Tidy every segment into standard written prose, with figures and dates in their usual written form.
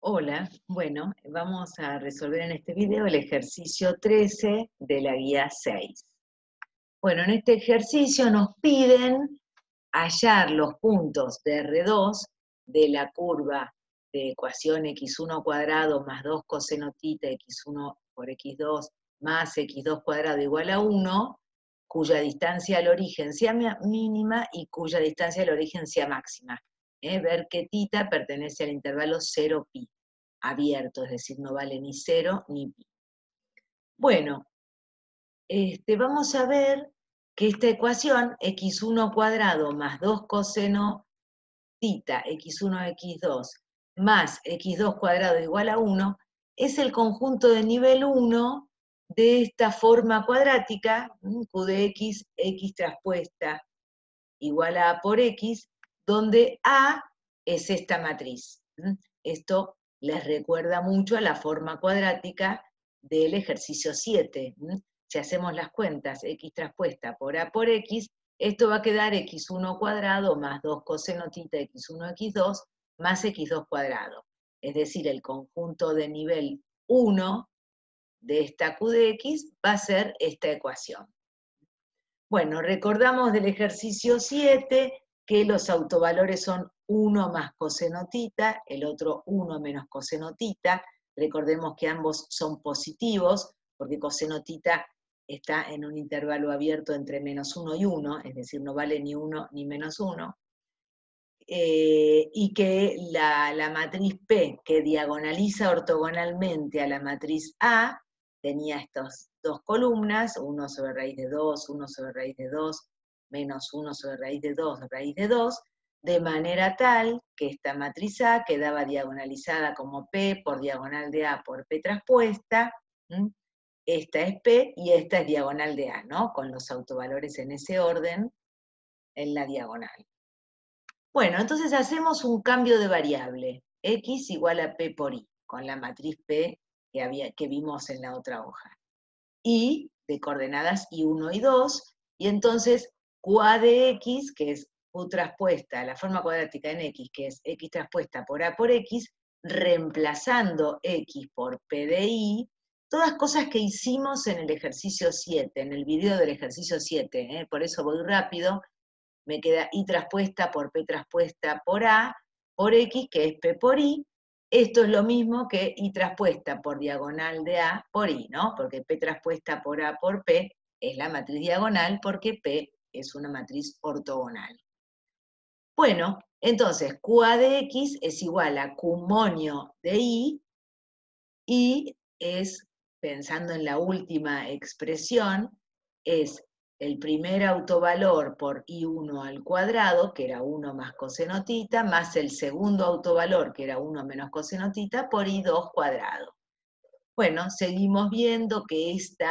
Hola, bueno, vamos a resolver en este video el ejercicio 13 de la guía 6. Bueno, en este ejercicio nos piden hallar los puntos de R2 de la curva de ecuación x1 cuadrado más 2 coseno tita x1 por x2 más x2 cuadrado igual a 1, cuya distancia al origen sea mínima y cuya distancia al origen sea máxima. Ver que tita pertenece al intervalo 0 pi, abierto, es decir, no vale ni 0 ni pi. Bueno, vamos a ver que esta ecuación, x1 cuadrado más 2 coseno tita, x1, x2, más x2 cuadrado igual a 1, es el conjunto de nivel 1 de esta forma cuadrática, q de x traspuesta igual a por x, donde A es esta matriz. Esto les recuerda mucho a la forma cuadrática del ejercicio 7. Si hacemos las cuentas, x traspuesta por A por x, esto va a quedar x1 cuadrado más 2 coseno tita x1, x2, más x2 cuadrado. Es decir, el conjunto de nivel 1 de esta q de x va a ser esta ecuación. Bueno, recordamos del ejercicio 7 que los autovalores son 1 más coseno tita, el otro 1 menos coseno tita. Recordemos que ambos son positivos, porque coseno tita está en un intervalo abierto entre menos 1 y 1, es decir, no vale ni 1 ni menos 1. Y que la matriz P, que diagonaliza ortogonalmente a la matriz A, tenía estas dos columnas, 1 sobre raíz de 2, 1 sobre raíz de 2, menos 1 sobre raíz de 2, raíz de 2, de manera tal que esta matriz A quedaba diagonalizada como P por diagonal de A por P traspuesta. Esta es P y esta es diagonal de A, ¿no? Con los autovalores en ese orden en la diagonal. Bueno, entonces hacemos un cambio de variable, x igual a p por i, con la matriz P que vimos en la otra hoja. Y de coordenadas y1 y 2, y entonces QA de x, que es q traspuesta, la forma cuadrática en x, que es x traspuesta por a por x, reemplazando x por p de i, todas cosas que hicimos en el ejercicio 7, en el video del ejercicio 7, por eso voy rápido. Me queda i traspuesta por p traspuesta por a, por x, que es p por i. Esto es lo mismo que i traspuesta por diagonal de a por i, ¿no? Porque p traspuesta por a por p es la matriz diagonal, porque p es una matriz ortogonal. Bueno, entonces, QA de x es igual a Q monio de i, y es, pensando en la última expresión, es el primer autovalor por i1 al cuadrado, que era 1 más coseno tita, más el segundo autovalor, que era 1 menos coseno tita, por i2 cuadrado. Bueno, seguimos viendo que este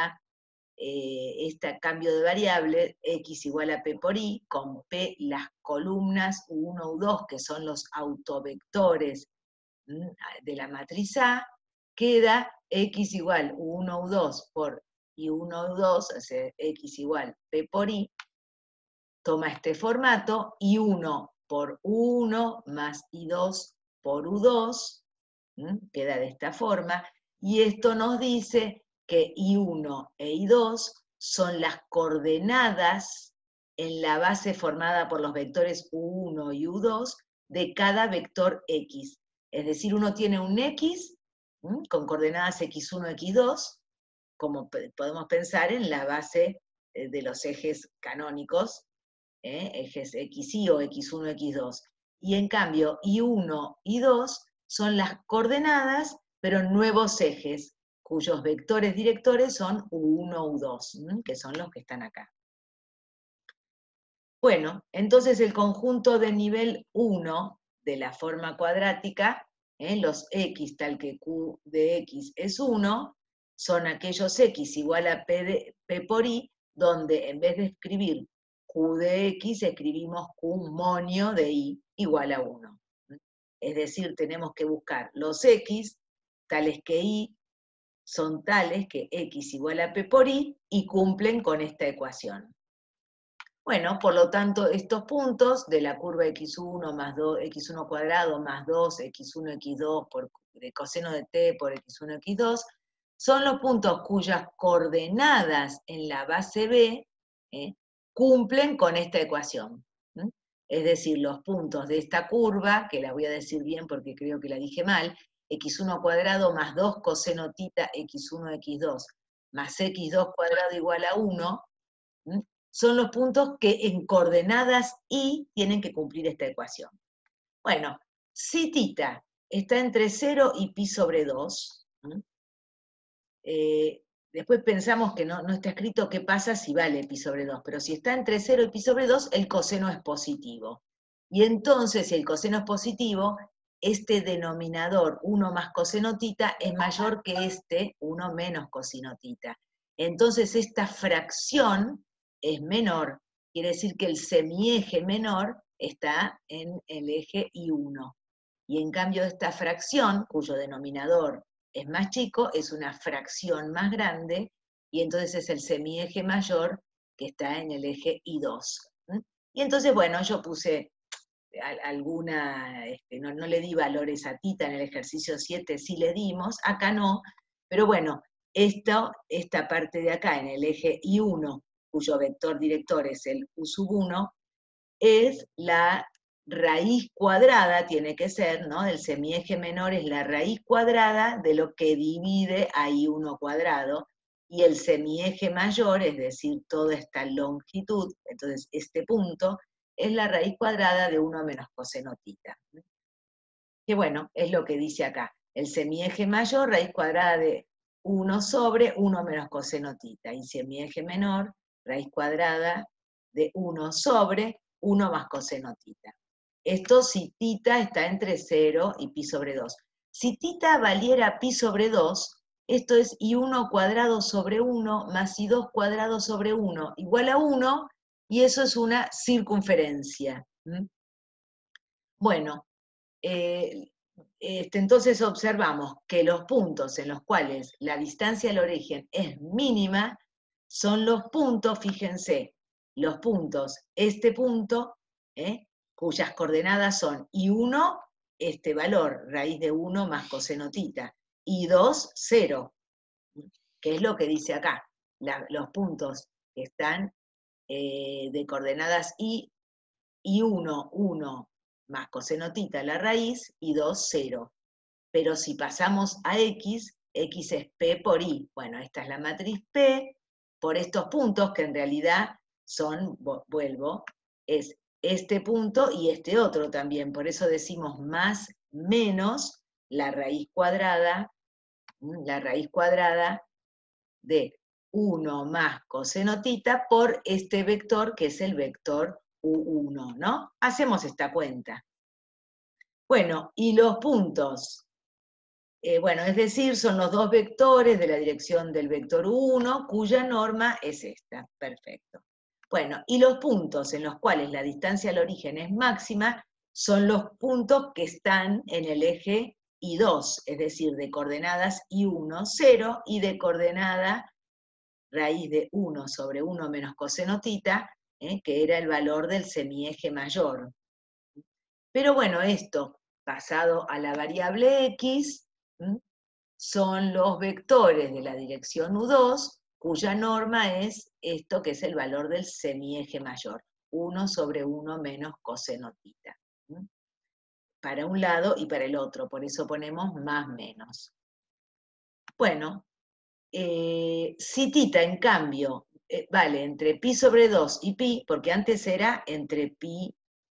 cambio de variable, x igual a p por i, con p las columnas u1, u2, que son los autovectores de la matriz A, queda x igual u1, u2 por i1, u2, o sea, x igual p por i, toma este formato, i1 por u1 más i2 por u2, queda de esta forma, y esto nos dice que i1 e i2 son las coordenadas en la base formada por los vectores u1 y u2 de cada vector x. Es decir, uno tiene un x con coordenadas x1, x2, como podemos pensar en la base de los ejes canónicos, ejes xy o x1, x2. Y en cambio, i1 y 2 son las coordenadas, pero en nuevos ejes, cuyos vectores directores son u1, u2, que son los que están acá. Bueno, entonces el conjunto de nivel 1 de la forma cuadrática, los x tal que q de x es 1, son aquellos x igual a p por i, donde en vez de escribir q de x, escribimos q monio de i igual a 1. Es decir, tenemos que buscar los x tales que i son tales que x igual a p por i y cumplen con esta ecuación. Bueno, por lo tanto, estos puntos de la curva x1 más 2, x1 cuadrado más 2, x1, x2 por de coseno de t por x1, x2, son los puntos cuyas coordenadas en la base B cumplen con esta ecuación. Es decir, los puntos de esta curva, que la voy a decir bien porque creo que la dije mal, x1 cuadrado más 2 coseno tita x1, x2, más x2 cuadrado igual a 1, son los puntos que en coordenadas y tienen que cumplir esta ecuación. Bueno, si tita está entre 0 y pi sobre 2, después pensamos que no está escrito qué pasa si vale pi sobre 2, pero si está entre 0 y pi sobre 2, el coseno es positivo. Y entonces, si el coseno es positivo, este denominador 1 más coseno tita es mayor que este 1 menos coseno tita. Entonces esta fracción es menor, quiere decir que el semieje menor está en el eje I1. Y en cambio esta fracción, cuyo denominador es más chico, es una fracción más grande, y entonces es el semieje mayor que está en el eje I2. Y entonces, bueno, yo puse alguna, no le di valores a tita en el ejercicio 7, sí le dimos, acá no, pero bueno, esta parte de acá en el eje I1, cuyo vector director es el U sub 1, es la raíz cuadrada, tiene que ser, ¿no? El semieje menor es la raíz cuadrada de lo que divide a I1 cuadrado, y el semieje mayor, es decir, toda esta longitud, entonces este punto, es la raíz cuadrada de 1 menos coseno tita. Que bueno, es lo que dice acá. El semieje mayor, raíz cuadrada de 1 sobre 1 menos coseno tita. Y semieje menor, raíz cuadrada de 1 sobre 1 más coseno tita. Esto si tita está entre 0 y pi sobre 2. Si tita valiera pi sobre 2, esto es I1 cuadrado sobre 1 más I2 cuadrado sobre 1 igual a 1, y eso es una circunferencia. Bueno, entonces observamos que los puntos en los cuales la distancia al origen es mínima son los puntos, fíjense, los puntos, este punto, cuyas coordenadas son I1, este valor, raíz de 1 más coseno tita, I2, 0, que es lo que dice acá. Los puntos que están de coordenadas I1, 1 más coseno tita la raíz, y 2, 0. Pero si pasamos a x, x es P por I. Bueno, esta es la matriz P por estos puntos, que en realidad son, vuelvo, es este punto y este otro también. Por eso decimos más menos la raíz cuadrada de 1 más coseno tita por este vector, que es el vector U1, ¿no? Hacemos esta cuenta. Bueno, y los puntos, bueno, es decir, son los dos vectores de la dirección del vector 1, cuya norma es esta. Perfecto. Bueno, y los puntos en los cuales la distancia al origen es máxima son los puntos que están en el eje I2, es decir, de coordenadas I1, 0, y de coordenada raíz de 1 sobre 1 menos coseno tita, que era el valor del semieje mayor. Pero bueno, esto pasado a la variable x, son los vectores de la dirección U2, cuya norma es esto que es el valor del semieje mayor, 1 sobre 1 menos coseno tita. Para un lado y para el otro, por eso ponemos más menos. Bueno, si tita, en cambio, vale entre pi sobre 2 y pi, porque antes era entre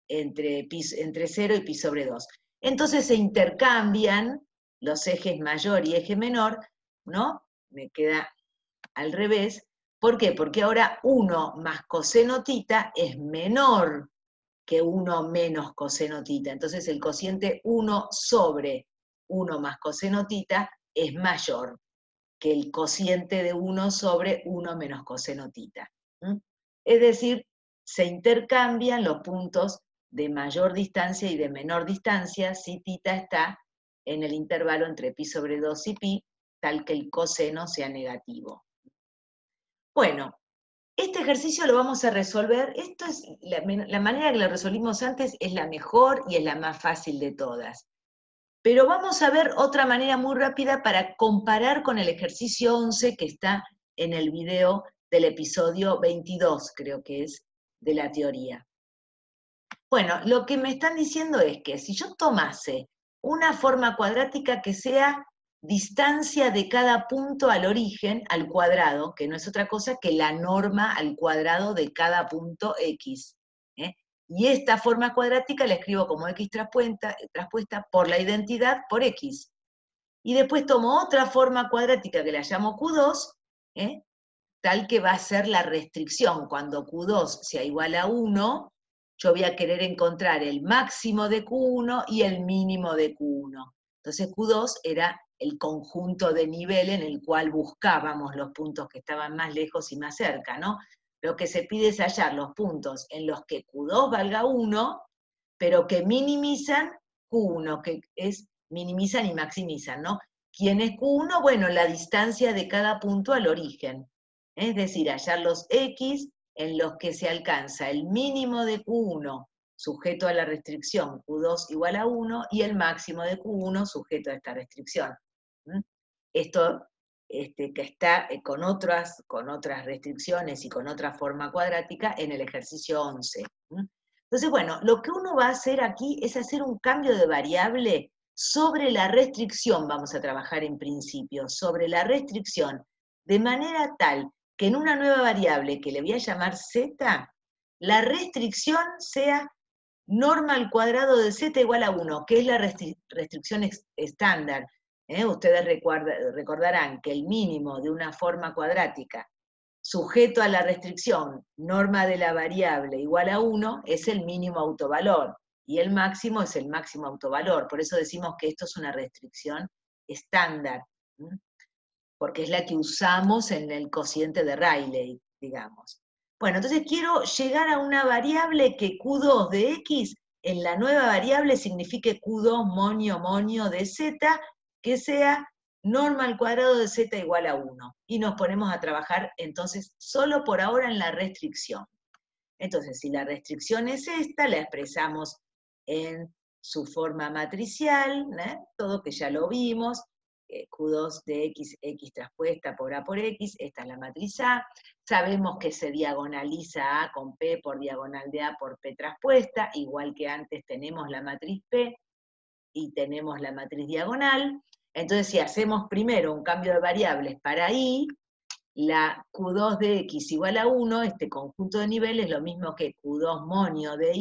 0 y pi sobre 2. Entonces se intercambian los ejes mayor y eje menor, ¿no? Me queda al revés. ¿Por qué? Porque ahora 1 más coseno tita es menor que 1 menos coseno tita. Entonces el cociente 1 sobre 1 más coseno tita es mayor que el cociente de 1 sobre 1 menos coseno tita. Es decir, se intercambian los puntos de mayor distancia y de menor distancia si tita está en el intervalo entre pi sobre 2 y pi, tal que el coseno sea negativo. Bueno, Este ejercicio lo vamos a resolver, esto es la manera que lo resolvimos antes es la mejor y es la más fácil de todas. Pero vamos a ver otra manera muy rápida para comparar con el ejercicio 11 que está en el video del episodio 22, creo que es, de la teoría. Bueno, lo que me están diciendo es que si yo tomase una forma cuadrática que sea distancia de cada punto al origen, al cuadrado, que no es otra cosa que la norma al cuadrado de cada punto X. ¿Eh? Y esta forma cuadrática la escribo como X traspuesta por la identidad por X. Y después tomo otra forma cuadrática que la llamo Q2, tal que va a ser la restricción. Cuando Q2 sea igual a 1, yo voy a querer encontrar el máximo de Q1 y el mínimo de Q1. Entonces Q2 era el conjunto de nivel en el cual buscábamos los puntos que estaban más lejos y más cerca, ¿no? Lo que se pide es hallar los puntos en los que Q2 valga 1, pero que minimizan Q1, que es minimizan y maximizan, ¿no? ¿Quién es Q1? Bueno, la distancia de cada punto al origen. Es decir, hallar los X en los que se alcanza el mínimo de Q1 sujeto a la restricción Q2 igual a 1 y el máximo de Q1 sujeto a esta restricción. Esto que está con otras restricciones y con otra forma cuadrática en el ejercicio 11. Entonces, bueno, lo que uno va a hacer aquí es hacer un cambio de variable sobre la restricción, vamos a trabajar en principio, sobre la restricción, de manera tal que en una nueva variable que le voy a llamar z, la restricción sea norma al cuadrado de z igual a 1, que es la restricción estándar. Ustedes recordarán que el mínimo de una forma cuadrática sujeto a la restricción norma de la variable igual a 1 es el mínimo autovalor, y el máximo es el máximo autovalor. Por eso decimos que esto es una restricción estándar, porque es la que usamos en el cociente de Rayleigh, digamos. Bueno, entonces quiero llegar a una variable que Q2 de X en la nueva variable signifique Q2 monio de Z, que sea norma al cuadrado de Z igual a 1. Y nos ponemos a trabajar entonces solo por ahora en la restricción. Entonces, si la restricción es esta, la expresamos en su forma matricial, todo que ya lo vimos, Q2 de X, X traspuesta por A por X, esta es la matriz A. Sabemos que se diagonaliza A con P por diagonal de A por P traspuesta, igual que antes tenemos la matriz P y tenemos la matriz diagonal. Entonces, si hacemos primero un cambio de variables para I, la Q2 de X igual a 1, este conjunto de niveles es lo mismo que Q2 monio de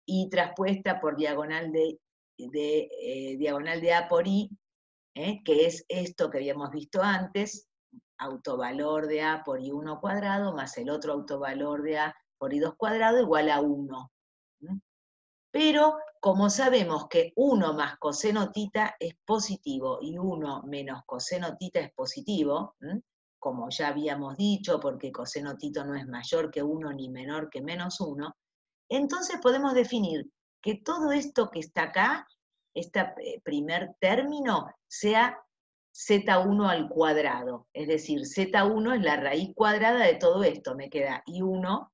I traspuesta por diagonal diagonal de A por I, que es esto que habíamos visto antes, autovalor de A por I1 cuadrado, más el otro autovalor de A por I2 cuadrado igual a 1. Pero, como sabemos que 1 más coseno tita es positivo y 1 menos coseno tita es positivo, como ya habíamos dicho, porque coseno tita no es mayor que 1 ni menor que menos 1, entonces podemos definir que todo esto que está acá, este primer término, sea z1 al cuadrado. Es decir, z1 es la raíz cuadrada de todo esto, me queda i1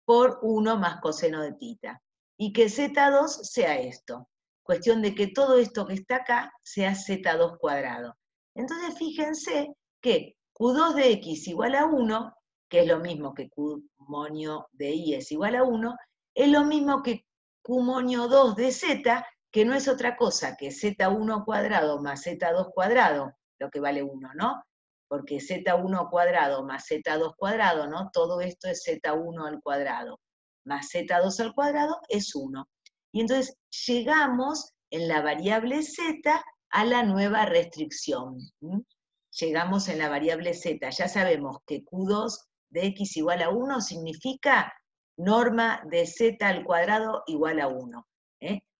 por 1 más coseno de tita. Y que z2 sea esto. Cuestión de que todo esto que está acá sea z2 cuadrado. Entonces fíjense que Q2 de X igual a 1, que es lo mismo que Q monio de Y es igual a 1, es lo mismo que Q monio 2 de Z, que no es otra cosa que Z1 cuadrado más Z2 cuadrado, lo que vale 1, ¿no? Porque Z1 cuadrado más Z2 cuadrado, ¿no? Todo esto es Z1 al cuadrado, más Z2 al cuadrado es 1. Y entonces llegamos en la variable Z a la nueva restricción. Llegamos en la variable Z, ya sabemos que Q2 de X igual a 1 significa norma de Z al cuadrado igual a 1.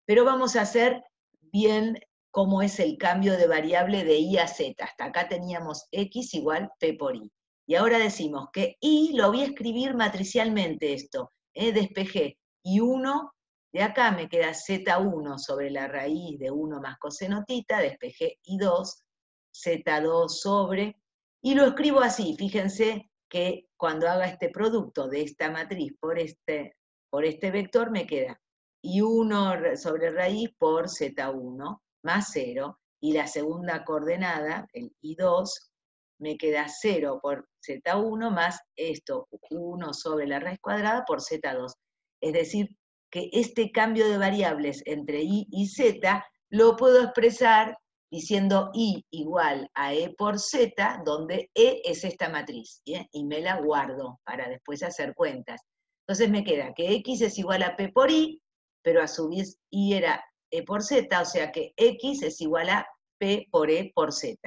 Pero vamos a hacer bien cómo es el cambio de variable de I a Z. Hasta acá teníamos X igual P por I. Y ahora decimos que I lo voy a escribir matricialmente esto. Despejé I1, de acá me queda Z1 sobre la raíz de 1 más coseno tita, despejé I2, Z2 sobre, y lo escribo así, fíjense que cuando haga este producto de esta matriz por este vector me queda I1 sobre raíz por Z1 más 0, y la segunda coordenada, el I2, me queda 0 por Z1 más esto, 1 sobre la raíz cuadrada por Z2. Es decir, que este cambio de variables entre I y Z lo puedo expresar diciendo I igual a E por Z, donde E es esta matriz, ¿bien? Y me la guardo para después hacer cuentas. Entonces me queda que X es igual a P por I, pero a su vez I era E por Z, o sea que X es igual a P por E por Z.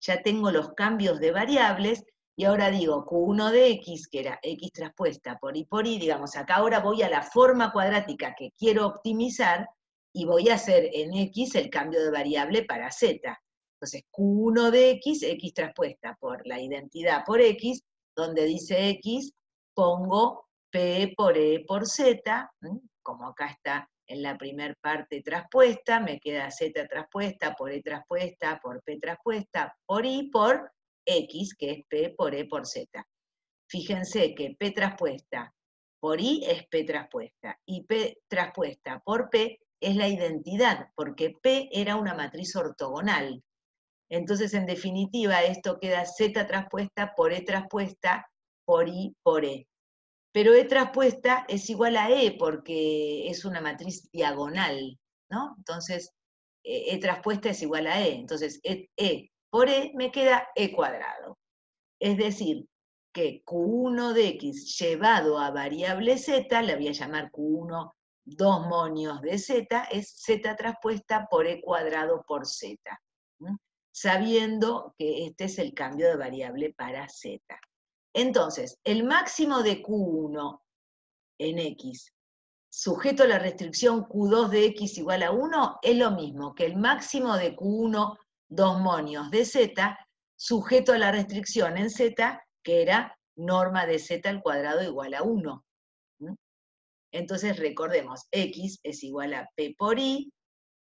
Ya tengo los cambios de variables, y ahora digo Q1 de X, que era X traspuesta por I, digamos, acá ahora voy a la forma cuadrática que quiero optimizar, y voy a hacer en X el cambio de variable para Z. Entonces, Q1 de X, X traspuesta por la identidad por X, donde dice X, pongo P por E por Z, como acá está en la primera parte traspuesta, me queda Z traspuesta por E traspuesta, por P traspuesta, por I, por X, que es P por E por Z. Fíjense que P traspuesta por I es P traspuesta, y P traspuesta por P es la identidad, porque P era una matriz ortogonal. Entonces, en definitiva, esto queda Z traspuesta por E traspuesta por I por E. Pero E traspuesta es igual a E porque es una matriz diagonal, ¿no? Entonces, E traspuesta es igual a E. Entonces, E por E me queda E cuadrado. Es decir, que Q1 de X llevado a variable Z, la voy a llamar Q1, 2 monios de Z, es Z traspuesta por E cuadrado por Z, sabiendo que este es el cambio de variable para Z. Entonces, el máximo de Q1 en X, sujeto a la restricción Q2 de X igual a 1, es lo mismo que el máximo de Q1, 2 monios de Z, sujeto a la restricción en Z, que era norma de Z al cuadrado igual a 1. Entonces recordemos, X es igual a P por I,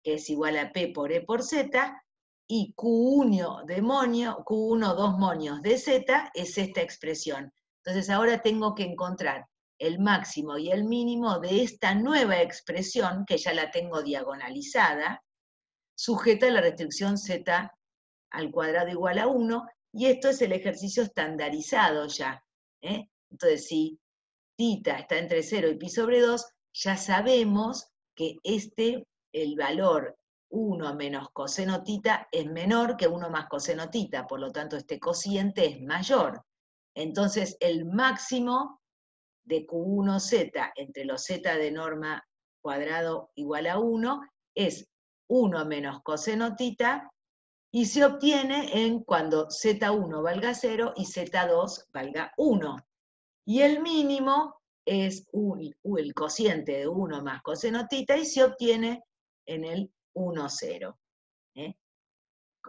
que es igual a P por E por Z, y Q1 de monio, Q1, 2 monios de Z, es esta expresión. Entonces ahora tengo que encontrar el máximo y el mínimo de esta nueva expresión, que ya la tengo diagonalizada, sujeta a la restricción Z al cuadrado igual a 1, y esto es el ejercicio estandarizado ya. Entonces, si tita está entre 0 y pi sobre 2, ya sabemos que el valor 1 menos coseno tita es menor que 1 más coseno tita, por lo tanto este cociente es mayor. Entonces el máximo de Q1z entre los z de norma cuadrado igual a 1 es 1 menos coseno tita, y se obtiene en cuando z1 valga 0 y z2 valga 1. Y el mínimo es el cociente de 1 más coseno tita, y se obtiene en el 1, 0.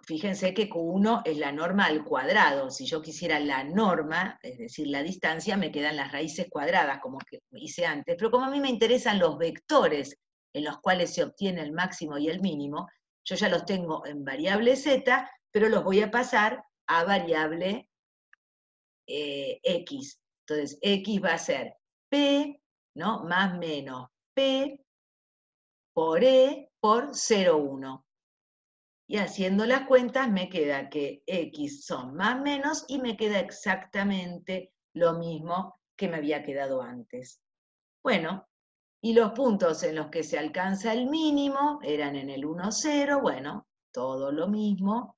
Fíjense que Q1 es la norma al cuadrado. Si yo quisiera la norma, es decir, la distancia, me quedan las raíces cuadradas, como que hice antes. Pero como a mí me interesan los vectores en los cuales se obtiene el máximo y el mínimo, yo ya los tengo en variable z, pero los voy a pasar a variable x. Entonces, x va a ser p, ¿no? Más menos p por e por 0,1. Y haciendo las cuentas me queda que x son más menos, y me queda exactamente lo mismo que me había quedado antes. Bueno, y los puntos en los que se alcanza el mínimo eran en el 1, 0, bueno, todo lo mismo,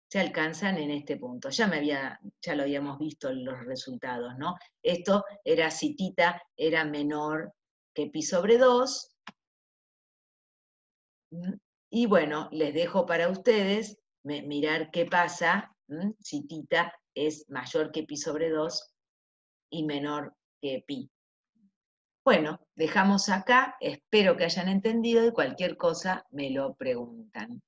se alcanzan en este punto. Ya lo habíamos visto en los resultados, ¿no? Esto era si tita era menor que pi sobre 2. Y bueno, les dejo para ustedes mirar qué pasa si tita es mayor que pi sobre 2 y menor que pi. Bueno, dejamos acá, espero que hayan entendido, y cualquier cosa me lo preguntan.